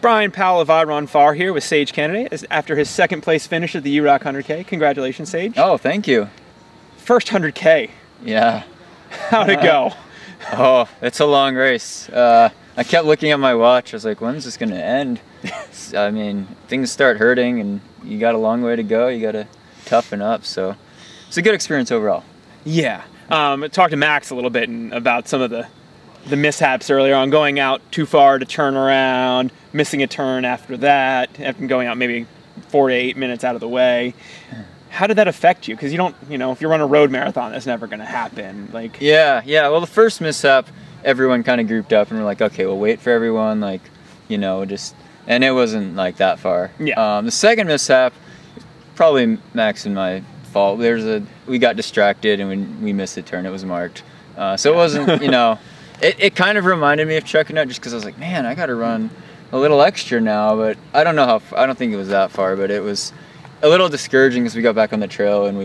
Brian Powell of iRun Far here with Sage Canaday after his second place finish at the UROC 100k. Congratulations, Sage. Oh, thank you. First 100k. Yeah. How'd it go? Oh, it's a long race. I kept looking at my watch. I was like, when's this going to end? I mean, things start hurting and you got a long way to go. You got to toughen up. So it's a good experience overall. Yeah. I talked to Max a little bit about some of the mishaps earlier on, going out too far to turn around, missing a turn after that, and going out maybe 4 to 8 minutes out of the way. How did that affect you? Because you don't, if you run a road marathon, that's never going to happen. Yeah. Well, the first mishap, everyone kind of grouped up and we're like, okay, we'll wait for everyone, and it wasn't like that far. Yeah. The second mishap, probably Max and my fault. We got distracted and we missed a turn. It was marked, so it wasn't, It kind of reminded me of checking out just because I was like, man, I got to run a little extra now, but I don't know I don't think it was that far, but it was a little discouraging because we got back on the trail and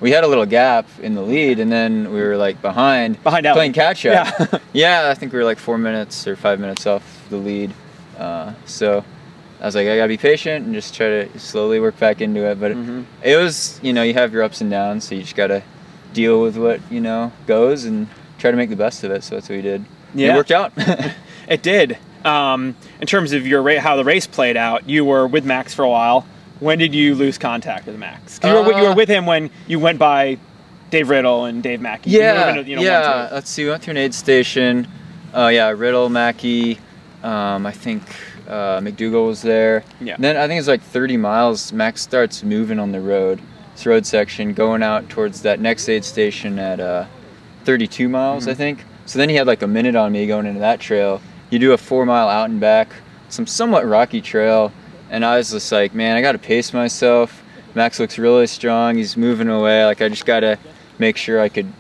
we had a little gap in the lead and then we were like behind playing catch up. Yeah. Yeah, I think we were like 4 minutes or 5 minutes off the lead. So I was like, I got to be patient and just try to slowly work back into it. But it was, you have your ups and downs, so you just got to deal with what, goes and try to make the best of it. So that's what we did. Yeah. It worked out. It did. In terms of how the race played out, you were with Max for a while. When did you lose contact with Max? 'Cause you were with him when you went by Dave Riddle and Dave Mackey. Yeah. Let's see. We went through an aid station. Riddle, Mackey. I think McDougal was there. Yeah. And then I think it's like 30 miles. Max starts moving on the road. This road section going out towards that next aid station at 32 miles, I think. So then he had like a minute on me going into that trail. You do a 4 mile out and back, some somewhat rocky trail, and I was just like, man, I got to pace myself. Max looks really strong. He's moving away. Like I just got to make sure I could,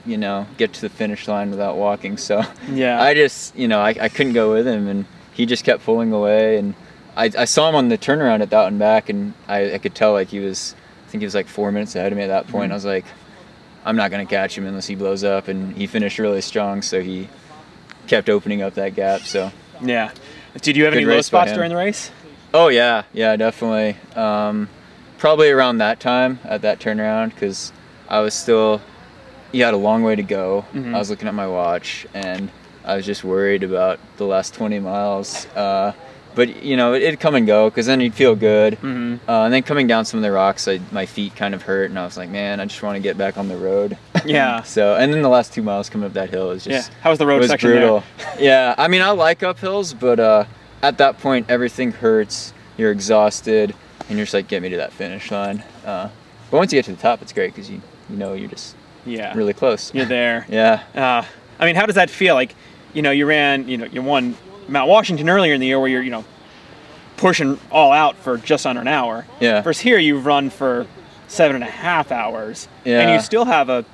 get to the finish line without walking. So yeah, I just, I couldn't go with him, and he just kept pulling away. And I saw him on the turnaround at the out and back, and I could tell like I think he was like 4 minutes ahead of me at that point. I was like, I'm not going to catch him unless he blows up, and he finished really strong, so he kept opening up that gap. So yeah. Did you have any low spots during the race? Oh yeah, definitely. Probably around that time at that turnaround, because I was still, had a long way to go. I was looking at my watch, and I was just worried about the last 20 miles. But it'd come and go, because then you'd feel good. And then coming down some of the rocks, my feet kind of hurt, and I was like, man, I just want to get back on the road. Yeah. So, and then the last 2 miles coming up that hill was just, How was the road section brutal. there? Yeah, I mean, I like uphills, but at that point, everything hurts. You're exhausted, and you're just like, get me to that finish line. But once you get to the top, it's great, because you're just really close. You're there. Yeah. I mean, how does that feel? Like, you ran, you won Mount Washington earlier in the year where you're, pushing all out for just under an hour. Yeah. Versus here, you've run for 7.5 hours. Yeah. And you still have a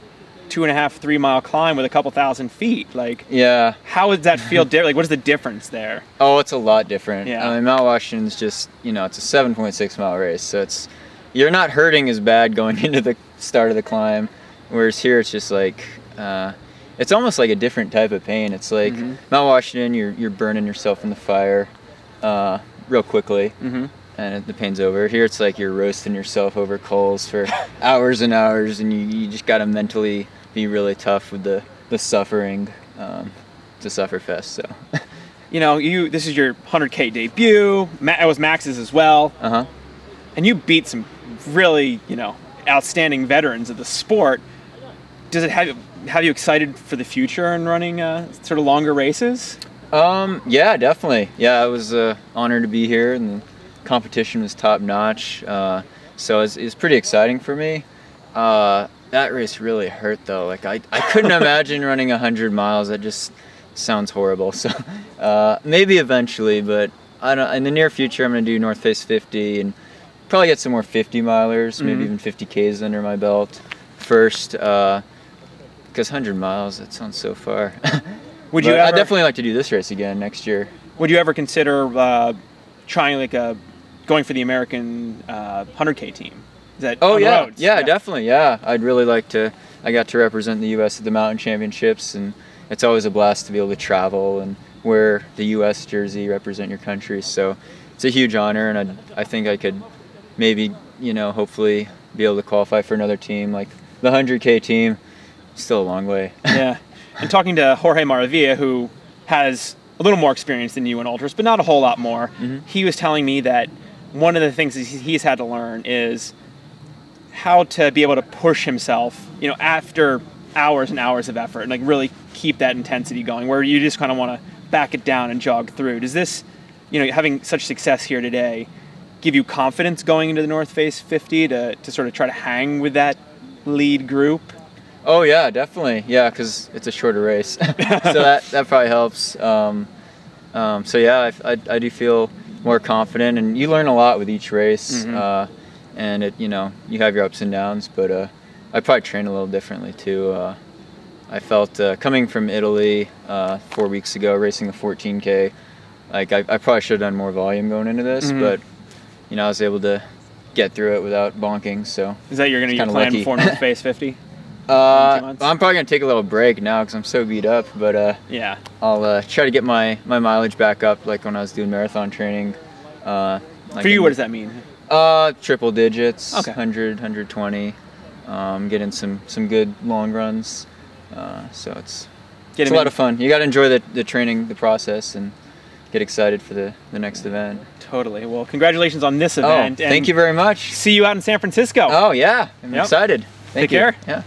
2.5, 3 mile climb with a couple thousand feet. Yeah. How does that feel different? What is the difference there? Oh, it's a lot different. Yeah. I mean, Mount Washington's just, it's a 7.6 mile race. So you're not hurting as bad going into the start of the climb. Whereas here, it's just like, it's almost like a different type of pain. It's like Mount Washington, you're burning yourself in the fire real quickly, and the pain's over. Here it's like you're roasting yourself over coals for hours and hours, and you just got to mentally be really tough with the suffering to suffer fest. So this is your 100k debut. It was Max's as well. And you beat some really outstanding veterans of the sport. Does it have you excited for the future and running sort of longer races? Yeah, definitely. Yeah, it was an honor to be here, and the competition was top notch. So it's pretty exciting for me. That race really hurt though. Like I couldn't imagine running 100 miles. That just sounds horrible. So maybe eventually, but I don't. In the near future, I'm gonna do North Face 50 and probably get some more 50 milers, maybe even 50Ks under my belt first. Because 100 miles, that sounds so far. I'd definitely like to do this race again next year. Would you ever consider trying going for the American 100k team? Is that on the roads? Yeah, definitely. Yeah, I'd really like to. I got to represent the U.S. at the mountain championships, and it's always a blast to be able to travel and wear the U.S. jersey, represent your country. So it's a huge honor, and I think I could maybe, you know, hopefully be able to qualify for another team like the 100k team. Still a long way. Yeah. And talking to Jorge Maravilla, who has a little more experience than you in ultras, but not a whole lot more, he was telling me that one of the things that he's had to learn is how to be able to push himself, you know, after hours and hours of effort, and like really keep that intensity going, where you just kind of want to back it down and jog through. Does this, you know, having such success here today, give you confidence going into the North Face 50 to sort of try to hang with that lead group? Oh yeah, definitely. Yeah, because it's a shorter race, so that probably helps. So yeah, I do feel more confident, and you learn a lot with each race. And it, you know, you have your ups and downs, but I probably train a little differently too. I felt coming from Italy 4 weeks ago, racing the 14K, like I probably should have done more volume going into this, but you know, I was able to get through it without bonking. So is that you're going to be planning before North Face 50? I'm probably gonna take a little break now because I'm so beat up. But yeah, I'll try to get my mileage back up like when I was doing marathon training. Like for you, what does that mean? Triple digits, okay. 100, 120. Getting some good long runs. So it's a lot of fun. You got to enjoy the training, the process, and get excited for the next event. Totally. Well, congratulations on this event. Oh, thank you very much. See you out in San Francisco. Oh yeah, I'm excited. Take care. Yeah.